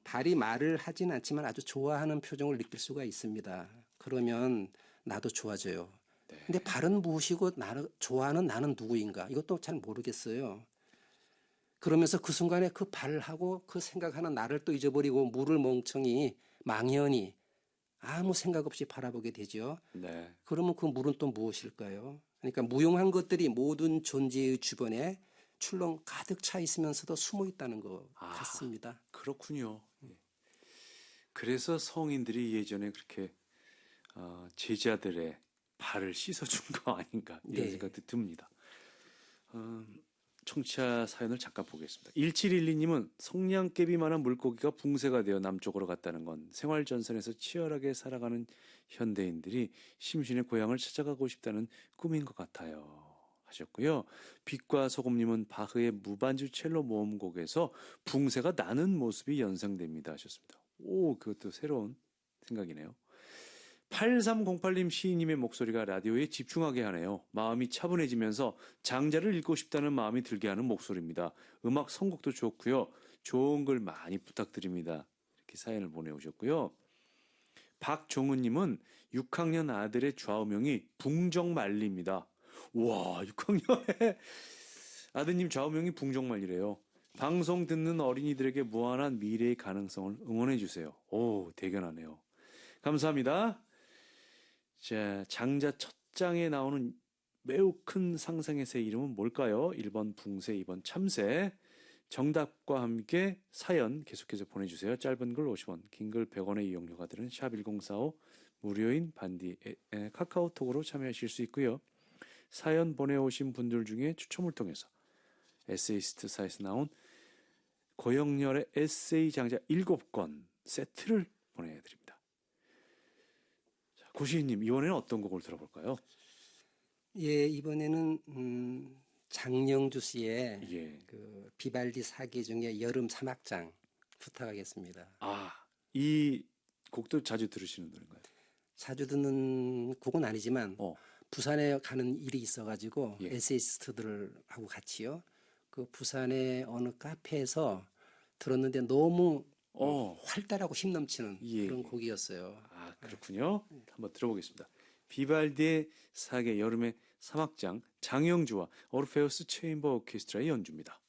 발이 말을 하진 않지만 아주 좋아하는 표정을 느낄 수가 있습니다. 그러면 나도 좋아져요. 근데 발은 무엇이고 나는 좋아하는 나는 누구인가 이것도 잘 모르겠어요. 그러면서 그 순간에 그 발하고 그 생각하는 나를 또 잊어버리고 물을 멍청이 망연히 아무 생각 없이 바라보게 되죠. 네. 그러면 그 물은 또 무엇일까요? 그러니까 무용한 것들이 모든 존재의 주변에 출렁 가득 차 있으면서도 숨어 있다는 것 같습니다. 그렇군요. 예. 그래서 성인들이 예전에 그렇게 제자들의 발을 씻어준 거 아닌가 이런 네. 생각도 듭니다. 청취자 사연을 잠깐 보겠습니다. 1712님은 성냥개비만한 물고기가 붕세가 되어 남쪽으로 갔다는 건 생활전선에서 치열하게 살아가는 현대인들이 심신의 고향을 찾아가고 싶다는 꿈인 것 같아요 하셨고요. 빛과 소금님은 바흐의 무반주 첼로 모음곡에서 붕세가 나는 모습이 연상됩니다 하셨습니다. 오, 그것도 새로운 생각이네요. 8308님 시인님의 목소리가 라디오에 집중하게 하네요. 마음이 차분해지면서 장자를 읽고 싶다는 마음이 들게 하는 목소리입니다. 음악 선곡도 좋고요. 좋은 글 많이 부탁드립니다. 이렇게 사연을 보내오셨고요. 박종은님은 6학년 아들의 좌우명이 붕정말리입니다. 와, 6학년에 아드님 좌우명이 붕정말리래요. 방송 듣는 어린이들에게 무한한 미래의 가능성을 응원해주세요. 오, 대견하네요. 감사합니다. 자, 장자 첫 장에 나오는 매우 큰 상상의 새 이름은 뭘까요? 1번 붕새, 2번 참새. 정답과 함께 사연 계속해서 보내주세요. 짧은 글 50원, 긴 글 100원의 이용료가 드는 샵1045 무료인 반디 카카오톡으로 참여하실 수 있고요. 사연 보내오신 분들 중에 추첨을 통해서 에세이스트사에서 나온 고영렬의 에세이 장자 7권 세트를 보내드립니다. 고시인님 이번에는 어떤 곡을 들어볼까요? 예, 이번에는 장영주 씨의 예. 그 비발디 사기 중에 여름 사막장 부탁하겠습니다. 아, 이 곡도 자주 들으시는 노래인가요? 자주 듣는 곡은 아니지만 어. 부산에 가는 일이 있어가지고 예. 에세이스트들하고 같이요. 그 부산의 어느 카페에서 들었는데 너무 활달하고 힘 넘치는 예, 그런 예. 곡이었어요. 아, 그렇군요. 한번 들어보겠습니다. 비발디의 사계 여름의 사막장, 장영주와 오르페우스 체인버 오케스트라의 연주입니다.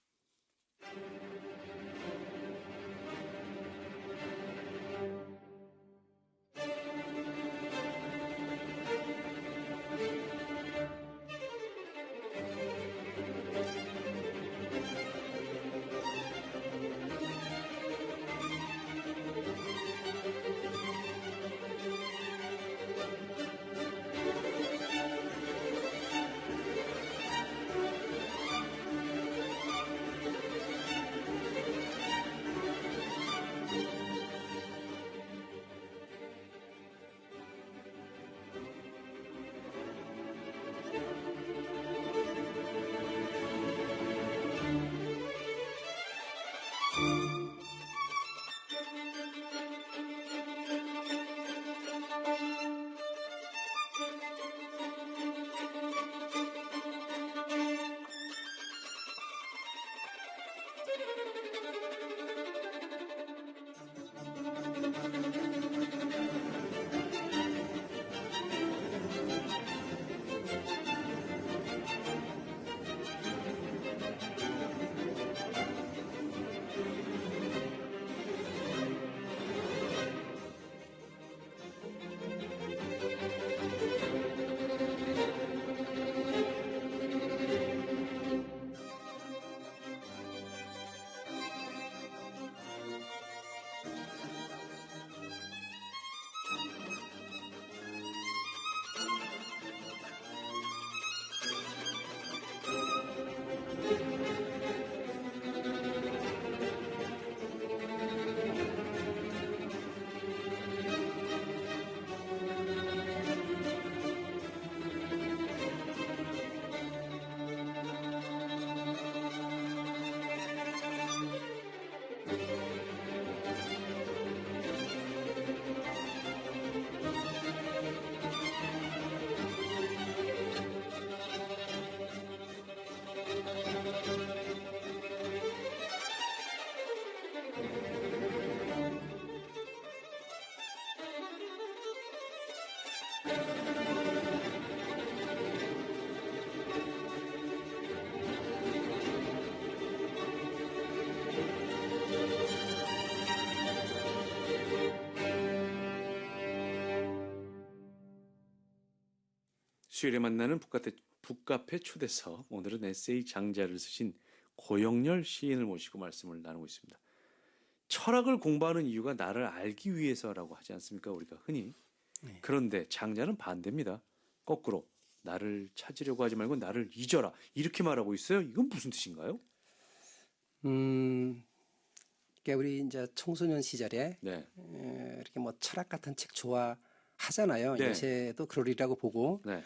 수요일에 만나는 북카페 초대석. 오늘은 에세이 장자를 쓰신 고영렬 시인을 모시고 말씀을 나누고 있습니다. 철학을 공부하는 이유가 나를 알기 위해서라고 하지 않습니까? 우리가 흔히. 네. 그런데 장자는 반대입니다. 거꾸로 나를 찾으려고 하지 말고 나를 잊어라. 이렇게 말하고 있어요. 이건 무슨 뜻인가요? 그러니까 우리 이제 청소년 시절에 네. 이렇게 뭐 철학 같은 책 좋아하잖아요. 네. 요새도 그러리라고 보고 네.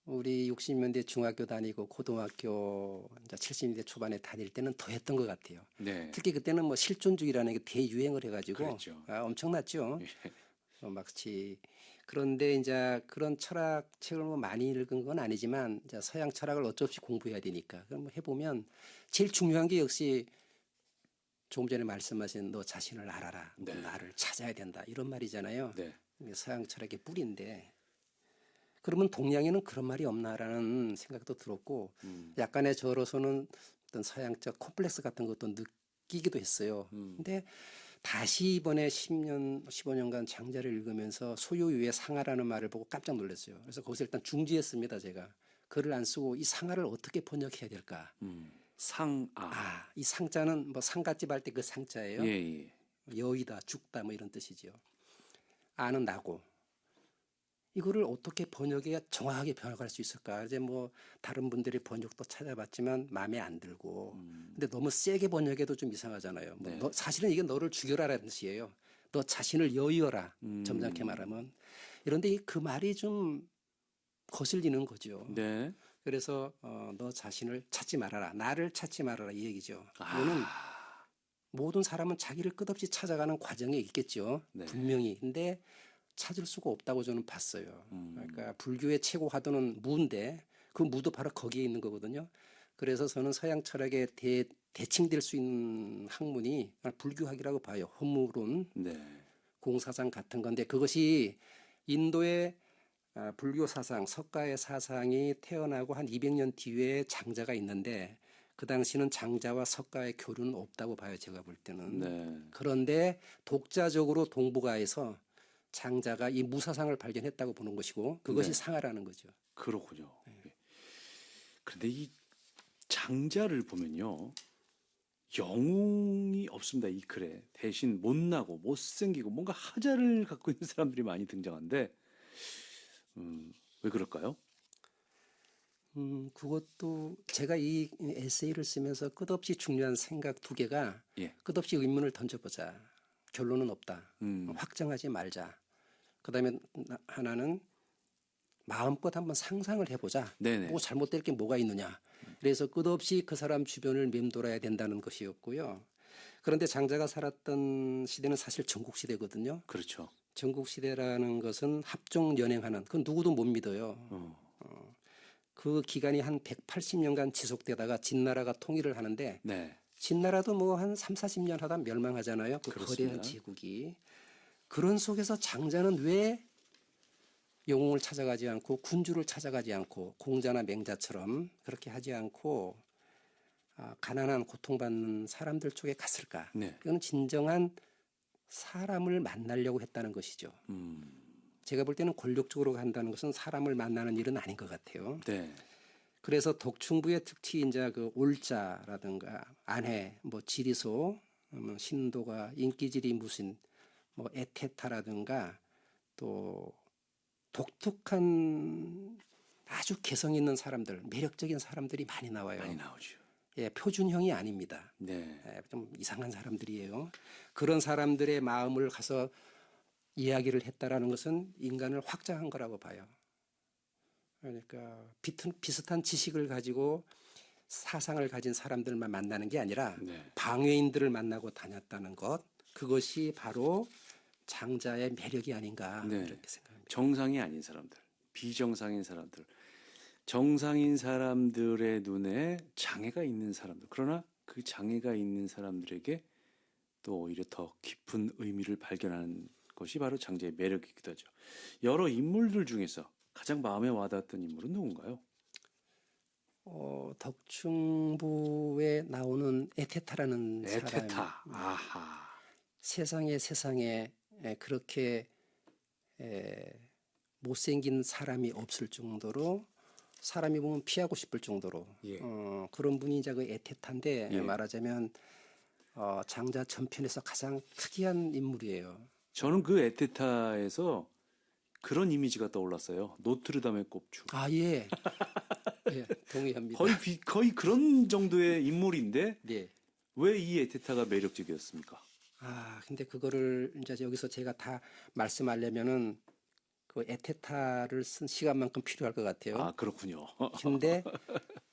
우리 60년대 중학교 다니고 고등학교 이제 70년대 초반에 다닐 때는 더 했던 것 같아요. 네. 특히 그때는 뭐 실존주의라는 게 대유행을 해가지고 그랬죠. 엄청났죠. 예. 마치 그런데 이제 그런 철학 책을 뭐 많이 읽은 건 아니지만 이제 서양 철학을 어쩔 수 없이 공부해야 되니까 그럼 뭐 해보면 제일 중요한 게 역시 조금 전에 말씀하신 너 자신을 알아라, 너 네. 나를 찾아야 된다 이런 말이잖아요. 네. 이게 서양 철학의 뿌리인데 그러면 동양에는 그런 말이 없나라는 생각도 들었고 약간의 저로서는 어떤 서양적 콤플렉스 같은 것도 느끼기도 했어요. 근데 다시 이번에 10년, 15년간 장자를 읽으면서 소요유의 상하라는 말을 보고 깜짝 놀랐어요. 그래서 거기서 일단 중지했습니다, 제가. 글을 안 쓰고 이 상하를 어떻게 번역해야 될까? 상아. 이 상자는 뭐 상갓집 할 때 그 상자예요. 예, 예. 여의다, 죽다 뭐 이런 뜻이죠. 아는 나고. 이거를 어떻게 번역해야 정확하게 번역할 수 있을까? 이제 뭐 다른 분들이 번역도 찾아봤지만 마음에 안 들고. 근데 너무 세게 번역해도 좀 이상하잖아요. 뭐 네. 사실은 이게 너를 죽여라라는 뜻이에요. 너 자신을 여의어라. 점잖게 말하면 이런데 그 말이 좀 거슬리는 거죠. 네. 그래서 너 자신을 찾지 말아라. 나를 찾지 말아라 이 얘기죠. 이거는 모든 사람은 자기를 끝없이 찾아가는 과정에 있겠죠. 네. 분명히. 근데 찾을 수가 없다고 저는 봤어요. 그러니까 불교의 최고 화두는 무인데 그 무도 바로 거기에 있는 거거든요. 그래서 저는 서양 철학에 대칭될 수 있는 학문이 불교학이라고 봐요. 허무론, 네. 공사상 같은 건데 그것이 인도의 불교 사상, 석가의 사상이 태어나고 한 200년 뒤에 장자가 있는데 그 당시는 장자와 석가의 교류는 없다고 봐요. 제가 볼 때는. 네. 그런데 독자적으로 동북아에서 장자가 이 무사상을 발견했다고 보는 것이고 그것이 네. 상하라는 거죠. 그렇군요. 예. 그런데 이 장자를 보면요. 영웅이 없습니다. 이 글에. 대신 못나고 못생기고 뭔가 하자를 갖고 있는 사람들이 많이 등장하는데 왜 그럴까요? 그것도 제가 이 에세이를 쓰면서 끝없이 중요한 생각 두 개가 예. 끝없이 의문을 던져보자. 결론은 없다. 확정하지 말자. 그다음에 하나는 마음껏 한번 상상을 해보자. 네네. 뭐 잘못될 게 뭐가 있느냐. 그래서 끝없이 그 사람 주변을 맴돌아야 된다는 것이었고요. 그런데 장자가 살았던 시대는 사실 전국시대거든요. 그렇죠. 전국시대라는 것은 합종 연행하는 그건 누구도 못 믿어요. 그 기간이 한 180년간 지속되다가 진나라가 통일을 하는데 네. 진나라도 뭐 한 3, 40년 하다 멸망하잖아요. 그 그렇습니다. 거대한 제국이. 그런 속에서 장자는 왜 영웅을 찾아가지 않고 군주를 찾아가지 않고 공자나 맹자처럼 그렇게 하지 않고 가난한 고통받는 사람들 쪽에 갔을까? 네. 이건 진정한 사람을 만나려고 했다는 것이죠. 제가 볼 때는 권력적으로 간다는 것은 사람을 만나는 일은 아닌 것 같아요. 네. 그래서 덕충부의 특히 이제 그 올자라든가 안해, 뭐 지리소, 신도가 인기지리 무신, 뭐 에테타라든가 또 독특한 아주 개성 있는 사람들, 매력적인 사람들이 많이 나와요. 많이 나오죠. 예, 표준형이 아닙니다. 네. 예, 좀 이상한 사람들이에요. 그런 사람들의 마음을 가서 이야기를 했다라는 것은 인간을 확장한 거라고 봐요. 그러니까 비슷한 지식을 가지고 사상을 가진 사람들만 만나는 게 아니라 네. 방외인들을 만나고 다녔다는 것, 그것이 바로 장자의 매력이 아닌가 네. 이렇게 생각합니다. 정상이 아닌 사람들, 비정상인 사람들, 정상인 사람들의 눈에 장애가 있는 사람들. 그러나 그 장애가 있는 사람들에게 또 오히려 더 깊은 의미를 발견하는 것이 바로 장자의 매력이기도 하죠. 여러 인물들 중에서 가장 마음에 와닿았던 인물은 누군가요? 덕충부에 나오는 에테타라는 사람. 에테타. 아하. 세상에 그렇게 못생긴 사람이 없을 정도로 사람이 보면 피하고 싶을 정도로 예. 그런 분이 이제 그 에테타인데 예. 말하자면 장자 전편에서 가장 특이한 인물이에요. 저는 그 에테타에서 그런 이미지가 떠올랐어요. 노트르담의 꼽주. 아 예, 예 동의합니다. 거의 그런 정도의 인물인데 네. 왜 이 에테타가 매력적이었습니까? 근데 그거를 이제 여기서 제가 다 말씀하려면은 그 에테타를 쓴 시간만큼 필요할 것 같아요. 아, 그렇군요. 근데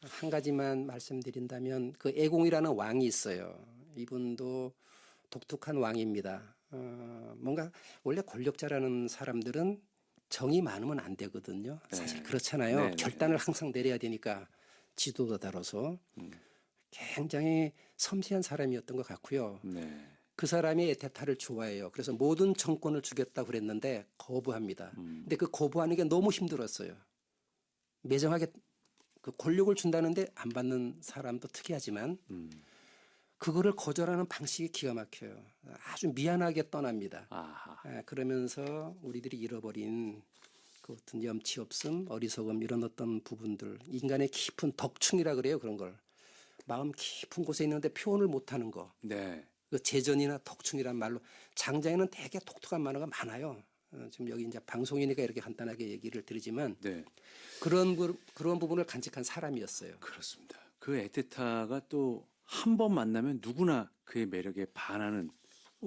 한 가지만 말씀드린다면 그 애공이라는 왕이 있어요. 이분도 독특한 왕입니다. 뭔가 원래 권력자라는 사람들은 정이 많으면 안 되거든요. 사실 네. 그렇잖아요. 네, 네. 결단을 항상 내려야 되니까 지도자로서 굉장히 섬세한 사람이었던 것 같고요. 네. 그 사람이 에테타를 좋아해요. 그래서 모든 정권을 주겠다고 그랬는데 거부합니다. 근데 그 거부하는 게 너무 힘들었어요. 매정하게 그 권력을 준다는데 안 받는 사람도 특이하지만 그거를 거절하는 방식이 기가 막혀요. 아주 미안하게 떠납니다. 아하. 그러면서 우리들이 잃어버린 그 어떤 염치 없음, 어리석음 이런 어떤 부분들, 인간의 깊은 덕충이라 그래요. 그런 걸. 마음 깊은 곳에 있는데 표현을 못하는 거. 네. 그 재전이나 덕충이란 말로 장자에는 되게 독특한 만화가 많아요. 지금 여기 이제 방송이니까 이렇게 간단하게 얘기를 드리지만 네. 그런 부분을 간직한 사람이었어요. 그렇습니다. 그 에테타가 또 한 번 만나면 누구나 그의 매력에 반하는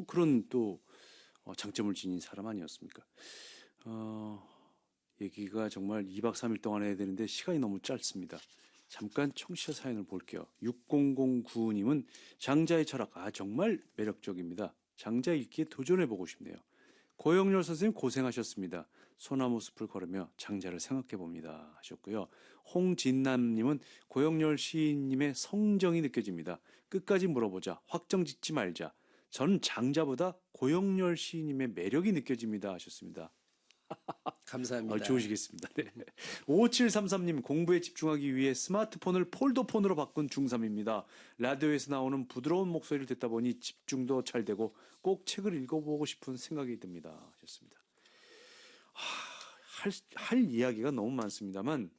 그런 또 장점을 지닌 사람 아니었습니까? 얘기가 정말 2박 3일 동안 해야 되는데 시간이 너무 짧습니다. 잠깐 청취자 사연을 볼게요. 6009님은 장자의 철학, 정말 매력적입니다. 장자 읽기에 도전해보고 싶네요. 고영렬 선생님 고생하셨습니다. 소나무 숲을 걸으며 장자를 생각해봅니다 하셨고요. 홍진남님은 고영렬 시인님의 성정이 느껴집니다. 끝까지 물어보자. 확정 짓지 말자. 전 장자보다 고영렬 시인님의 매력이 느껴집니다 하셨습니다. 감사합니다. 좋으시겠습니다. 네. 5733님 공부에 집중하기 위해 스마트폰을 폴더폰으로 바꾼 중3입니다. 라디오에서 나오는 부드러운 목소리를 듣다 보니 집중도 잘 되고 꼭 책을 읽어보고 싶은 생각이 듭니다 하셨습니다. 할 이야기가 너무 많습니다만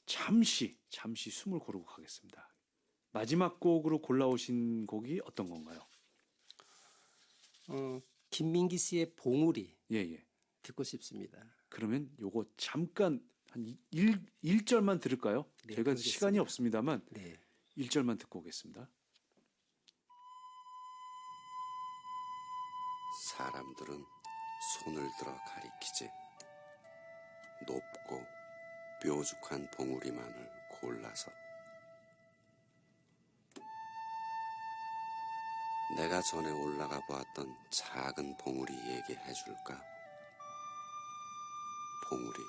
잠시 숨을 고르고 가겠습니다. 마지막 곡으로 골라오신 곡이 어떤 건가요? 김민기 씨의 봉우리 예. 듣고 싶습니다. 그러면 요거 잠깐 한 1절만 들을까요? 네, 저희가 그러겠습니다. 시간이 없습니다만 네. 1절만 듣고 오겠습니다. 사람들은 손을 들어 가리키지. 높고 뾰족한 봉우리만을 골라서. 내가 전에 올라가 보았던 작은 봉우리 얘기해 줄까? 봉우리.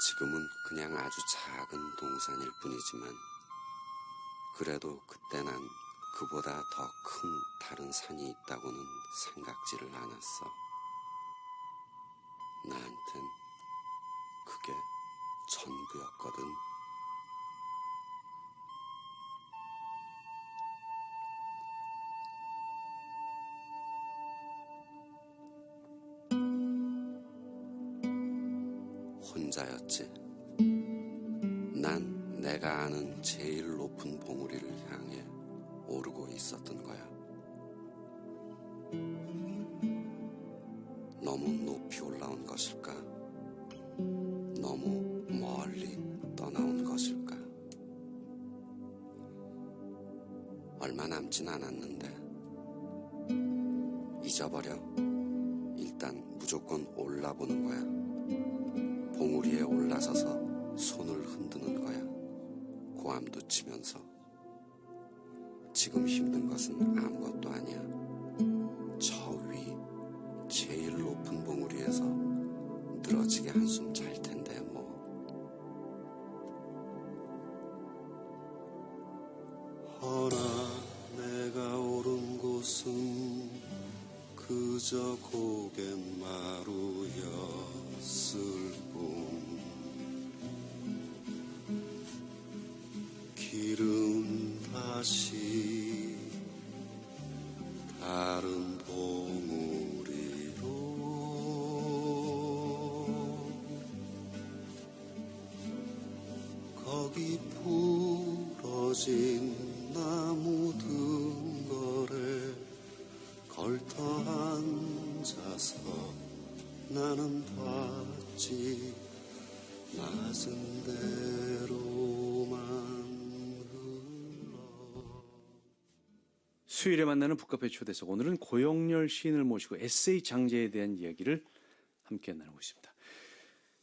지금은 그냥 아주 작은 동산일 뿐이지만 그래도 그때 난 그보다 더 큰 다른 산이 있다고는 생각지를 않았어. 나한텐 그게 전부였거든. 혼자였지. 난 내가 아는 제일 높은 봉우리를 향해 오르고 있었던 거야. 너무 높이 올라온 것일까? 너무 멀리 떠나온 것일까? 얼마 남진 않았는데 잊어버려. 일단 무조건 올라보는 거야. 봉우리에 올라서서 손을 흔드는 거야. 고함도 치면서. 지금 힘든 것은 아무것도 아니야. 저 위 제일 높은 봉우리에서 늘어지게 한숨 잘 텐데 뭐. 허나 내가 오른 곳은 그저 고갯마루였을 뿐. 길은 다시 다른 봉우리로. 거기 부러진 나무 등거래 걸터 앉아서 나는 봤지. 낮은 대로만 흘러. 수요일에 만나는 북카페 초대석. 오늘은 고영렬 시인을 모시고 에세이 장자에 대한 이야기를 함께 나누고 있습니다.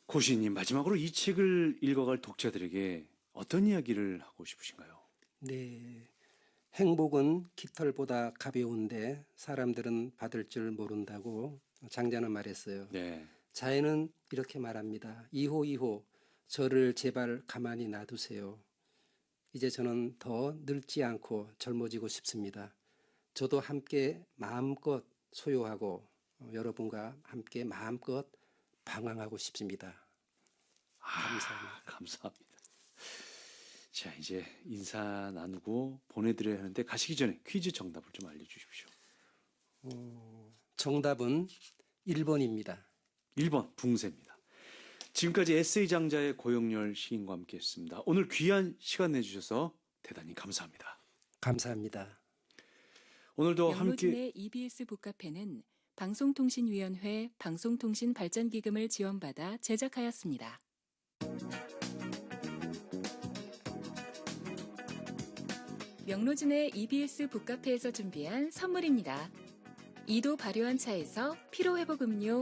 고 시인님, 마지막으로 이 책을 읽어갈 독자들에게 어떤 이야기를 하고 싶으신가요? 네. 행복은 깃털보다 가벼운데 사람들은 받을 줄 모른다고 장자는 말했어요. 네. 자연은 이렇게 말합니다. 이호 저를 제발 가만히 놔두세요. 이제 저는 더 늙지 않고 젊어지고 싶습니다. 저도 함께 마음껏 소유하고 여러분과 함께 마음껏 방황하고 싶습니다. 감사합니다. 감사합니다. 자, 이제 인사 나누고 보내드려야 하는데 가시기 전에 퀴즈 정답을 좀 알려주십시오. 정답은 1번입니다. 1번 붕세입니다. 지금까지 에세이 장자의 고영렬 시인과 함께했습니다. 오늘 귀한 시간 내주셔서 대단히 감사합니다. 감사합니다. 오늘도 함께 명로진의 EBS 북카페는 방송통신위원회 방송통신발전기금을 지원받아 제작하였습니다. 명로진의 EBS 북카페에서 준비한 선물입니다. 2도 발효한 차에서 피로회복 음료